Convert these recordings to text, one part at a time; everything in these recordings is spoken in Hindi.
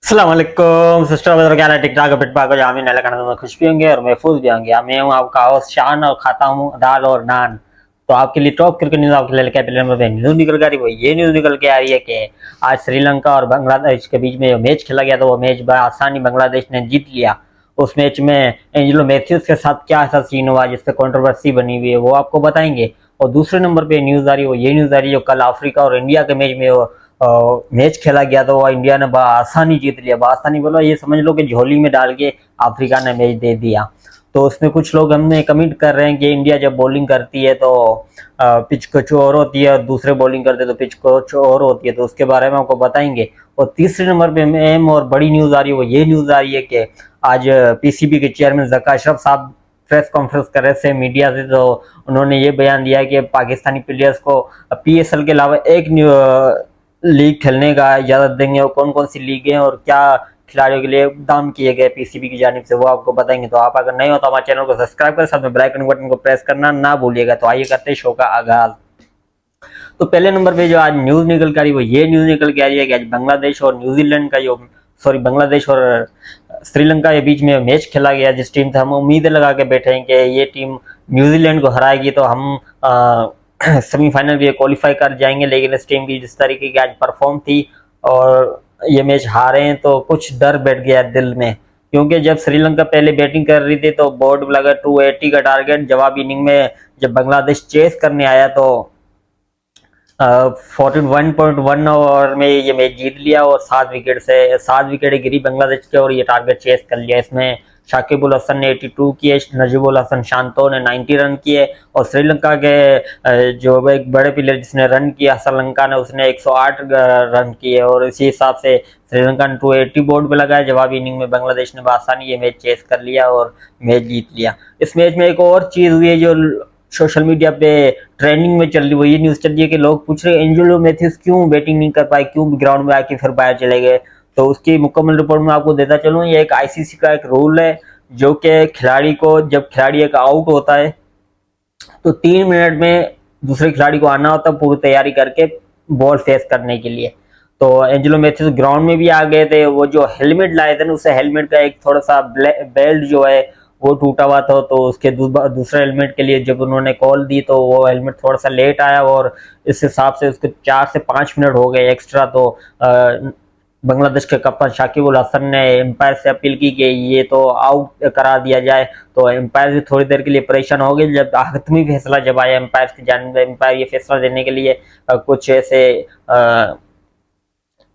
अस्सलाम वालेकुम सिस्टर ब्रदर, क्या हाल है? टिकटॉक पिट पाक जामी नल खाना में खुश भी होंगे और महफूज भी होंगे। मैं हूं आपका होस्ट शान और खाता हूं दाल और नान। तो आपके लिए टॉप क्रिकेट न्यूज आपके लिए लेकर पहले नंबर पे न्यूज निकल कर आ रही है। वो ये न्यूज निकल के आ रही है कि आज श्रीलंका और बांग्लादेश के बीच में मैच खेला गया, तो वो मैच बड़ा आसानी बांग्लादेश ने जीत लिया। उस मैच में एंजेलो मैथ्यूज के साथ क्या ऐसा सीन हुआ जिससे कंट्रोवर्सी बनी हुई है, वो आपको बताएंगे। और दूसरे नंबर पे न्यूज आ रही है, वो ये न्यूज आ रही है जो कल अफ्रीका और इंडिया के मैच में मैच खेला गया, तो वो इंडिया ने आसानी जीत लिया। आसानी बोलो, ये समझ लो कि झोली में डाल के अफ्रीका ने मैच दे दिया। तो उसमें कुछ लोग हमने कमेंट कर रहे हैं कि इंडिया जब बॉलिंग करती है तो पिच कुछ और होती है और दूसरे बॉलिंग करते तो पिच कुछ और होती है, तो उसके बारे में आपको बताएंगे। और तीसरे नंबर पे अहम और बड़ी न्यूज आ रही है, वो ये न्यूज आ रही है कि आज पीसीबी के चेयरमैन ज़का अशरफ साहब प्रेस कॉन्फ्रेंस कर रहे थे मीडिया से, तो उन्होंने ये बयान दिया कि पाकिस्तानी प्लेयर्स को पीएसएल के अलावा एक लीग खेलने का इजाजत देंगे। और कौन कौन सी लीग हैं और क्या खिलाड़ियों के लिए दाम किए गए पीसीबी की जानिब से, वो आपको बताएंगे। तो आप अगर नहीं हो तो हमारे चैनल को सब्सक्राइब कर साथ में बेल आइकन बटन को प्रेस करना ना भूलिएगा। तो आइए करते हैं शो का आगाज। तो पहले नंबर पे जो आज न्यूज निकल के आ रही है, वो ये न्यूज निकल के आ रही है कि आज बांग्लादेश और न्यूजीलैंड का जो बांग्लादेश और श्रीलंका के बीच में मैच खेला गया, जिस टीम से हम उम्मीदें लगा के बैठे हैं कि ये टीम न्यूजीलैंड को हराएगी तो हम सेमीफाइनल भी क्वालिफाई कर जाएंगे। लेकिन इस टीम की जिस तरीके की आज परफॉर्म थी और ये मैच हारे हैं, तो कुछ डर बैठ गया दिल में। क्योंकि जब श्रीलंका पहले बैटिंग कर रही थी तो बोर्ड लगा 280 का टारगेट, जवाब इनिंग में जब बांग्लादेश चेस करने आया तो 41.1 ओवर में ये मैच जीत लिया और 7 विकेट गिरी बांग्लादेश के और ये टारगेट चेस कर लिया। इसमें शाकिब उल हसन ने 82 किए, नजीबुल हसन शांतो ने 90 रन किए और श्रीलंका के जो एक बड़े प्लेयर जिसने रन किया श्रीलंका ने, उसने 108 रन किए और इसी हिसाब से श्रीलंका ने 280 बोर्ड पे लगाया। जवाबी इनिंग में बांग्लादेश ने आसानी ये मैच चेस कर लिया और मैच जीत लिया। इस मैच में एक और चीज हुई है जो सोशल मीडिया पे ट्रेंडिंग में चल रही, वो ये न्यूज चल रही है कि लोग पूछ रहे हैं एंजेलो मैथ्यूज क्यों बैटिंग नहीं कर पाए, क्यों ग्राउंड में आके फिर बाहर चले गए। तो उसकी मुकम्मल रिपोर्ट में आपको देता चलूं। ये एक आईसीसी का एक रूल है जो कि खिलाड़ी को, जब खिलाड़ी एक आउट होता है तो 3 मिनट में दूसरे खिलाड़ी को आना होता है पूरी तैयारी करके बॉल फेस करने के लिए। तो एंजेलो मैथ्यूज ग्राउंड में भी आ गए थे। वो जो हेलमेट लाए थे ना, उस हेलमेट का एक थोड़ा सा बेल्ट जो है वो टूटा हुआ था, तो उसके दूसरे हेलमेट के लिए जब उन्होंने कॉल दी तो वो हेलमेट थोड़ा सा लेट आया और इस हिसाब से उसके 4 से 5 मिनट हो गए एक्स्ट्रा। तो बांग्लादेश के कप्तान शाकिब उल हसन ने एम्पायर से अपील की कि ये तो आउट करा दिया जाए। तो एम्पायर भी थोड़ी देर के लिए परेशान हो गए। जब हतमी फैसला जब आया एम्पायर की जानिब, एम्पायर ये फैसला देने के लिए कुछ ऐसे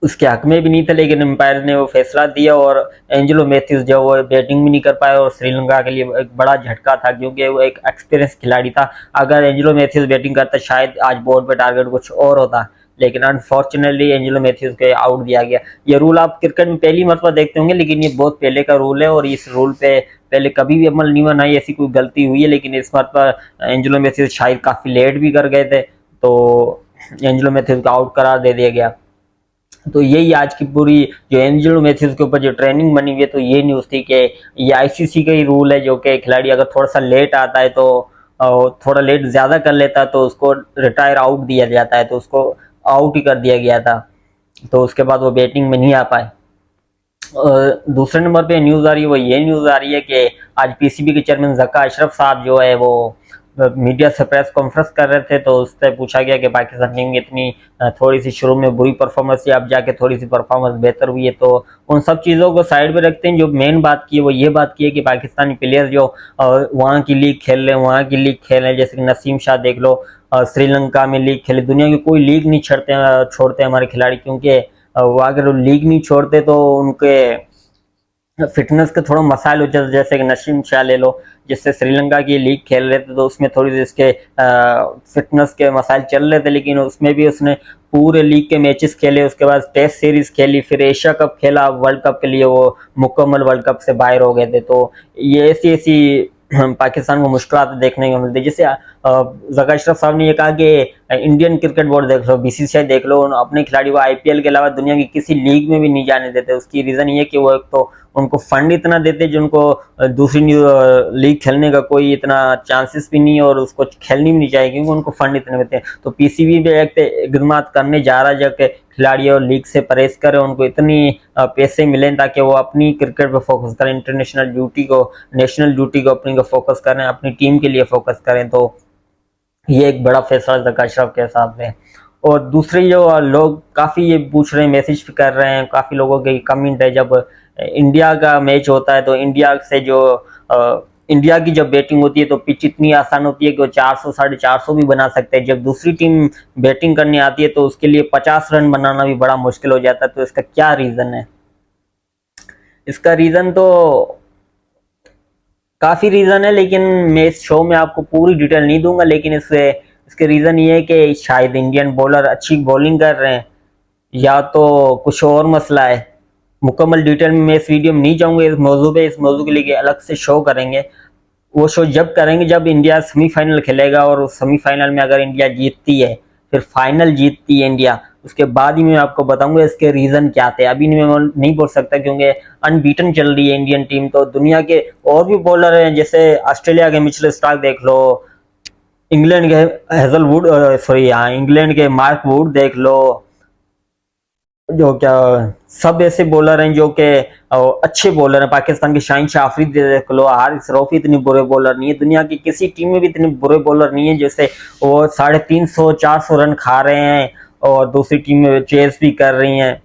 उसके हक में भी नहीं था, लेकिन एम्पायर ने वो फैसला दिया और एंजेलो मैथ्यूज जो वो बैटिंग भी नहीं कर पाए और श्रीलंका के लिए एक बड़ा झटका था क्योंकि वो एक एक्सपीरियंस खिलाड़ी था। अगर एंजेलो मैथ्यूज बैटिंग करता शायद आज बोर्ड पे टारगेट कुछ और होता, लेकिन अनफॉर्चुनेटली एंजेलो मैथ्यूज को आउट दिया गया। ये रूल आप क्रिकेट में पहली मरतबा देखते होंगे, लेकिन ये बहुत पहले का रूल है और इस रूल पे पहले कभी भी अमल नहीं बना, ऐसी कोई गलती हुई है। लेकिन इस मरतबा एंजेलो मैथ्यूज शायद काफी लेट भी कर गए थे, तो एंजेलो मैथ्यूज को आउट करार दे दिया गया। तो यही आज की पूरी जो एंजेलो मैथ्यूज के ऊपर जो ट्रेनिंग बनी हुई है, तो ये न्यूज थी कि ये आईसीसी का ही रूल है जो कि खिलाड़ी अगर थोड़ा सा लेट आता है तो थोड़ा लेट ज्यादा कर लेता है तो उसको रिटायर आउट दिया जाता है, तो उसको आउट ही कर दिया गया था। तो उसके बाद वो बैटिंग में नहीं आ पाए। दूसरे नंबर पे न्यूज आ रही है, वो ये न्यूज आ रही है कि आज पीसीबी के चेयरमैन ज़का अशरफ साहब जो है वो मीडिया से प्रेस कॉन्फ्रेंस कर रहे थे, तो उससे पूछा गया कि पाकिस्तान टीम की इतनी थोड़ी सी शुरू में बुरी परफॉर्मेंस थी, अब जाके थोड़ी सी परफॉर्मेंस बेहतर हुई है। तो उन सब चीज़ों को साइड में रखते हैं, जो मेन बात की है वो ये बात की है कि पाकिस्तानी प्लेयर जो वहाँ की लीग खेल रहे हैं, वहाँ की लीग खेल रहे हैं, जैसे कि नसीम शाह देख लो, श्रीलंका में लीग खेले, दुनिया की कोई लीग नहीं छोड़ते हमारे खिलाड़ी, क्योंकि वो अगर वो लीग नहीं छोड़ते तो उनके फिटनेस के थोड़ा मसाइल हो जाते। जैसे कि नसीम शाह ले लो, जिससे श्रीलंका की लीग खेल रहे थे तो उसमें थोड़ी सी इसके फिटनेस के मसाइल चल रहे थे, लेकिन उसमें भी उसने पूरे लीग के मैचेस खेले, उसके बाद टेस्ट सीरीज खेली, फिर एशिया कप खेला, वर्ल्ड कप के लिए वो मुकम्मल वर्ल्ड कप से बाहर हो गए थे। तो ये ऐसी ऐसी पाकिस्तान को मुश्किल देखने को मिलती है। जैसे ज़का अशरफ साहब ने ये कहा कि इंडियन क्रिकेट बोर्ड देख लो, बीसीसीआई देख लो, अपने खिलाड़ियों को आईपीएल के अलावा दुनिया की किसी लीग में भी नहीं जाने देते। उसकी रीजन ये कि वो एक तो उनको फंड इतना देते जो उनको दूसरी लीग खेलने का कोई इतना चांसेस भी नहीं है और उसको खेलनी भी नहीं चाहिए क्योंकि उनको फंड इतने देते हैं। तो पीसीबी भी एक इकदाम करने जा रहा है जबकि खिलाड़ियों लीग से परहेज करें, उनको इतनी पैसे मिलें ताकि वो अपनी क्रिकेट पे फोकस करें, इंटरनेशनल ड्यूटी को, नेशनल ड्यूटी को अपनी को फोकस करें, अपनी टीम के लिए फोकस करें। तो ये एक बड़ा फैसला जका अशरफ के हिसाब से। और दूसरे जो लोग काफ़ी ये पूछ रहे हैं, मैसेज भी कर रहे हैं, काफ़ी लोगों के कमेंट है, जब इंडिया का मैच होता है तो इंडिया से जो इंडिया की जब बैटिंग होती है तो पिच इतनी आसान होती है कि वो 400 450 भी बना सकते हैं। जब दूसरी टीम बैटिंग करने आती है तो उसके लिए 50 रन बनाना भी बड़ा मुश्किल हो जाता है। तो इसका क्या रीज़न है? इसका रीज़न तो काफ़ी रीज़न है, लेकिन मैं इस शो में आपको पूरी डिटेल नहीं दूंगा। लेकिन इसके रीज़न ये है कि शायद इंडियन बॉलर अच्छी बॉलिंग कर रहे हैं या तो कुछ और मसला है। मुकम्मल डिटेल में मैं इस वीडियो में नहीं जाऊंगा इस मौजू पे। इस मौजू के लिए अलग से शो करेंगे। वो शो जब करेंगे जब इंडिया सेमीफाइनल खेलेगा, और सेमीफाइनल में अगर इंडिया जीतती है, फिर फाइनल जीतती है इंडिया, उसके बाद ही मैं आपको बताऊंगा इसके रीजन क्या थे। अभी मैं नहीं बोल सकता क्योंकि अनबीटन चल रही है इंडियन टीम। तो दुनिया के और भी बॉलर हैं, जैसे ऑस्ट्रेलिया के मिचेल स्टार्क देख लो, इंग्लैंड के हेजलवुड, सॉरी हाँ, इंग्लैंड के मार्क वुड देख लो, जो क्या सब ऐसे बॉलर हैं जो कि अच्छे बॉलर हैं। पाकिस्तान के शाहीन शाह अफरीदी देख लो, हारिस रऊफी इतने बुरे बॉलर नहीं है। दुनिया की किसी टीम में भी इतने बुरे बॉलर नहीं है जैसे वो 350 400 रन खा रहे हैं और दूसरी टीम में चेस भी कर रही हैं।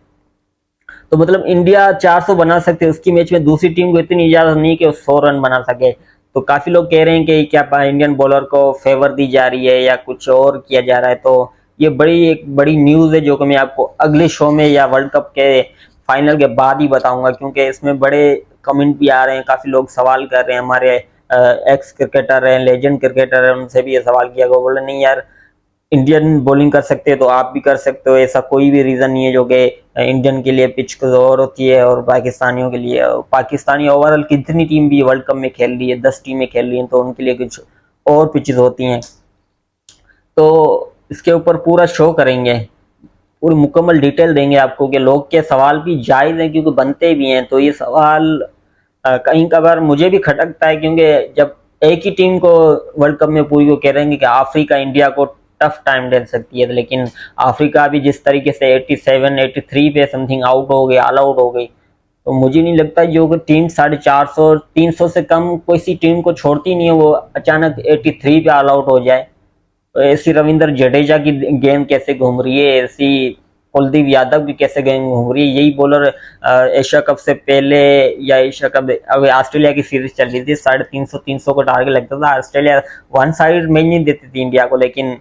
तो मतलब इंडिया 400 बना सकते है उसकी मैच में, दूसरी टीम को इतनी इजाजत नहीं कि वो 100 रन बना सके। तो काफी लोग कह रहे हैं कि क्या इंडियन बॉलर को फेवर दी जा रही है या कुछ और किया जा रहा है। तो ये एक बड़ी न्यूज है जो कि मैं आपको अगले शो में या वर्ल्ड कप के फाइनल के बाद ही बताऊंगा, क्योंकि इसमें बड़े कमेंट भी आ रहे हैं, काफी लोग सवाल कर रहे हैं। हमारे एक्स क्रिकेटर हैं, लेजेंड क्रिकेटर हैं, उनसे भी ये सवाल किया गया, बोले नहीं यार इंडियन बॉलिंग कर सकते हैं तो आप भी कर सकते हो। ऐसा कोई भी रीजन नहीं है जो कि इंडियन के लिए पिच कुछ और होती है और पाकिस्तानियों के लिए। पाकिस्तानी ओवरऑल कितनी टीम भी वर्ल्ड कप में खेल रही है, 10 टीमें खेल रही हैं, तो उनके लिए कुछ और पिचेस होती हैं। तो इसके ऊपर पूरा शो करेंगे, पूरी मुकम्मल डिटेल देंगे आपको कि लोग के सवाल भी जायज हैं क्योंकि बनते भी हैं। तो ये सवाल कहीं कभार मुझे भी खटकता है, क्योंकि जब एक ही टीम को वर्ल्ड कप में पूरी को कह रहे हैं कि अफ्रीका इंडिया को टफ टाइम दे सकती है, लेकिन अफ्रीका भी जिस तरीके से 87 83 पे समथिंग आउट हो गई, ऑल आउट हो गई, तो मुझे नहीं लगता जो टीम 450 300 से कम कोई सी टीम को छोड़ती नहीं है वो अचानक 83 पे ऑल आउट हो जाए। तो ऐसी रविंद्र जडेजा की गेंद कैसे घूम रही है, ऐसी कुलदीप यादव की कैसे गेंद घूम रही है। यही बॉलर एशिया कप से पहले या एशिया कप, अब ऑस्ट्रेलिया की सीरीज चल रही थी, 350 300 को टारगेट लगता था। ऑस्ट्रेलिया वन साइड मैच नहीं देती थी इंडिया को, लेकिन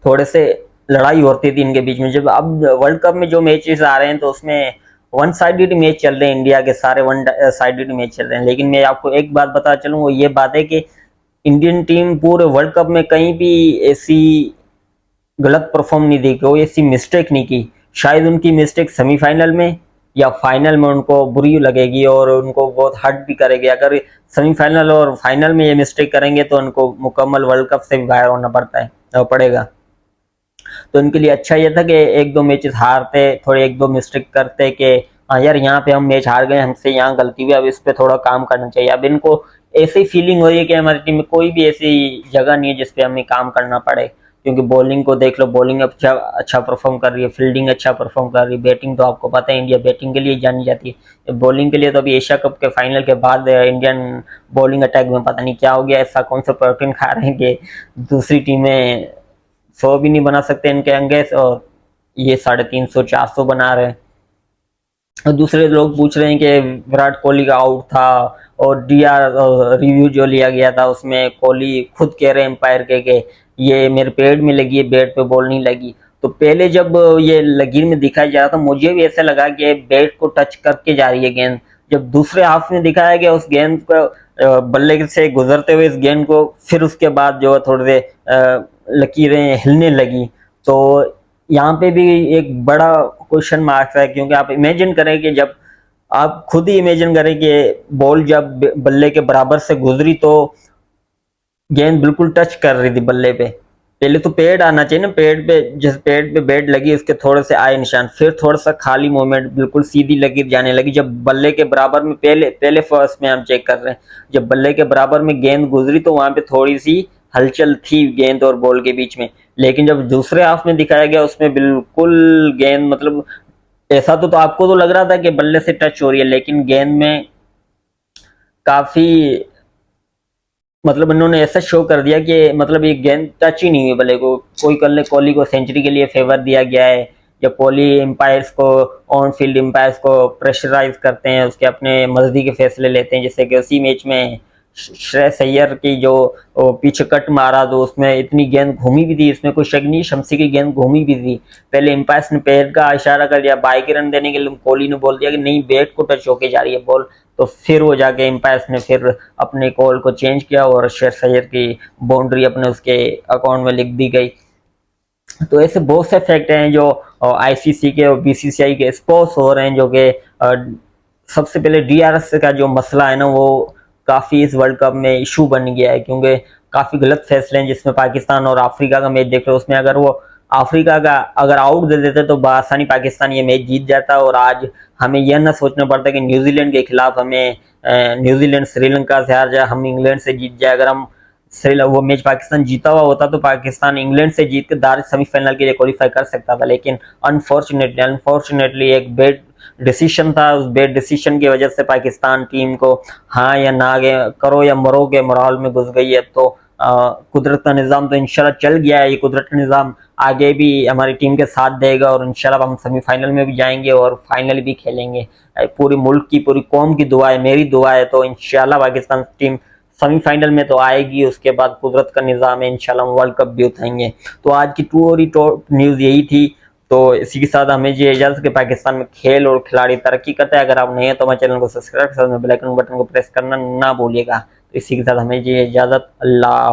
थोड़े से लड़ाई होती थी इनके बीच में। जब अब वर्ल्ड कप में जो मैचेस आ रहे हैं तो उसमें वन साइडेड मैच चल रहे हैं, इंडिया के सारे वन साइडेड मैच चल रहे हैं। लेकिन मैं आपको एक बात बता चलूं, वो ये बात है कि इंडियन टीम पूरे वर्ल्ड कप में कहीं भी ऐसी गलत परफॉर्म नहीं दी, कोई ऐसी मिस्टेक नहीं की। शायद उनकी मिस्टेक सेमीफाइनल में या फाइनल में उनको बुरी लगेगी और उनको बहुत हर्ट भी करेगी। अगर सेमीफाइनल और फाइनल में ये मिस्टेक करेंगे तो उनको मुकम्मल वर्ल्ड कप से भी बाहर होना पड़ेगा। तो इनके लिए अच्छा ये था कि एक दो मैचेस हारते, थोड़े एक दो मिस्टेक करते कि हाँ यार यहाँ पे हम मैच हार गए, हमसे यहाँ गलती हुई, अब इस पे थोड़ा काम करना चाहिए। अब इनको ऐसी फीलिंग हो रही है कि हमारी टीम में कोई भी ऐसी जगह नहीं है जिसपे हमें काम करना पड़े, क्योंकि बॉलिंग को देख लो, बॉलिंग अच्छा परफॉर्म कर रही है, फील्डिंग अच्छा परफॉर्म कर रही है, बैटिंग तो आपको पता है इंडिया बैटिंग के लिए जानी जाती है। बॉलिंग के लिए तो अभी एशिया कप के फाइनल के बाद इंडियन बॉलिंग अटैक में पता नहीं क्या हो गया, ऐसा कौन सा प्रोटीन खा रहे हैं कि दूसरी टीमें 100 भी नहीं बना सकते इनके अंगेस, और ये 350 400 बना रहे हैं। और दूसरे लोग पूछ रहे हैं कि विराट कोहली का आउट था और डीआर रिव्यू जो लिया गया था उसमें कोहली खुद कह रहे हैं एम्पायर के कि ये मेरे पेड़ में लगी है, बैट पे बॉल नहीं लगी। तो पहले जब ये लकीर में दिखाया जा रहा था मुझे भी ऐसा लगा कि बैट को टच करके जा रही है गेंद। जब दूसरे हाफ में दिखाया गया उस गेंद को बल्ले से गुजरते हुए इस गेंद को, फिर उसके बाद जो है थोड़े से लकीरें हिलने लगी। तो यहाँ पे भी एक बड़ा क्वेश्चन मार्क्स है, क्योंकि आप इमेजिन करें कि जब आप खुद ही इमेजिन करें कि बॉल जब बल्ले के बराबर से गुजरी तो गेंद बिल्कुल टच कर रही थी बल्ले पे, पहले तो पेड़ आना चाहिए ना, पेड़ पे, जिस पेड़ पे बैट लगी उसके थोड़े से आए निशान, फिर थोड़ा सा खाली मूवमेंट, बिल्कुल सीधी लगी जाने लगी। जब बल्ले के बराबर में, पहले पहले फर्स्ट में हम चेक कर रहे हैं, जब बल्ले के बराबर में गेंद गुजरी तो वहां पे थोड़ी सी हलचल थी गेंद और बॉल के बीच में। लेकिन जब दूसरे हाफ में दिखाया गया उसमें बिल्कुल गेंद, मतलब ऐसा तो आपको तो लग रहा था कि बल्ले से टच हो रही है, लेकिन गेंद में काफी, मतलब इन्होंने ऐसा शो कर दिया कि मतलब ये गेंद टच ही नहीं हुई बल्ले को। कोई कोहली को सेंचुरी के लिए फेवर दिया गया है, या कोहली एम्पायर्स को, ऑन फील्ड एम्पायर्स को प्रेशराइज करते हैं, उसके अपने मर्जी के फैसले लेते हैं। जैसे कि उसी मैच में श्रेयस अय्यर की जो पीछे कट मारा तो उसमें इतनी गेंद घूमी भी थी, इसमें कोई शक नहीं, शमसी की गेंद घूमी भी थी। पहले एम्पायर्स ने पैर का इशारा कर दिया बाई के रन देने के लिए, कोहली ने बोल दिया कि नहीं, बैट को टच होके जा रही है बॉल। तो फिर वो जाके एम्पायर्स ने फिर अपने कॉल को चेंज किया और श्रेयस अय्यर की बाउंड्री अपने उसके अकाउंट में लिख दी गई। तो ऐसे बहुत से फैक्ट हैं जो आईसीसी के और बीसीसीआई के एक्सपोज हो रहे हैं, जो कि सबसे पहले डीआरएस का जो मसला है ना, वो काफी इस वर्ल्ड कप में इशू बन गया है, क्योंकि काफी गलत फैसले हैं। जिसमें पाकिस्तान और अफ्रीका का मैच देख रहे हो, उसमें अगर वो अफ्रीका का अगर आउट दे देते तो बआसानी पाकिस्तान ये मैच जीत जाता, और आज हमें यह ना सोचना पड़ता कि न्यूजीलैंड के खिलाफ हमें, न्यूजीलैंड श्रीलंका से हार जाए, हम इंग्लैंड से जीत जाए। अगर हम वो मैच पाकिस्तान जीता हुआ होता तो पाकिस्तान इंग्लैंड से जीत के डायरेक्ट सेमीफाइनल के लिए क्वालिफाई कर सकता था। लेकिन अनफॉर्चुनेटली एक बैड डिसीजन था, उस बैड डिसीजन की वजह से पाकिस्तान टीम को हाँ या ना करो या मरो के माहौल में घुस गई है। तो कुदरत का निज़ाम तो इंशाल्लाह चल गया है, ये कुदरत का निज़ाम आगे भी हमारी टीम के साथ देगा, और इंशाल्लाह हम सेमीफाइनल में भी जाएंगे और फाइनल भी खेलेंगे। पूरी मुल्क की, पूरी कौम की दुआ है, मेरी दुआ है, तो इंशाल्लाह पाकिस्तान टीम सेमीफाइनल में तो आएगी। उसके बाद कुदरत का निज़ाम है, इंशाल्लाह हम वर्ल्ड कप भी उठाएंगे। तो आज की टॉप न्यूज़ यही थी। तो इसी के साथ हमें ये इजाजत कि पाकिस्तान में खेल और खिलाड़ी तरक्की करता है। अगर आप नए हैं तो हमारे चैनल को सब्सक्राइब कर, बेल आइकन बटन को प्रेस करना ना भूलिएगा। तो इसी के साथ हमें ये इजाजत, अल्लाह।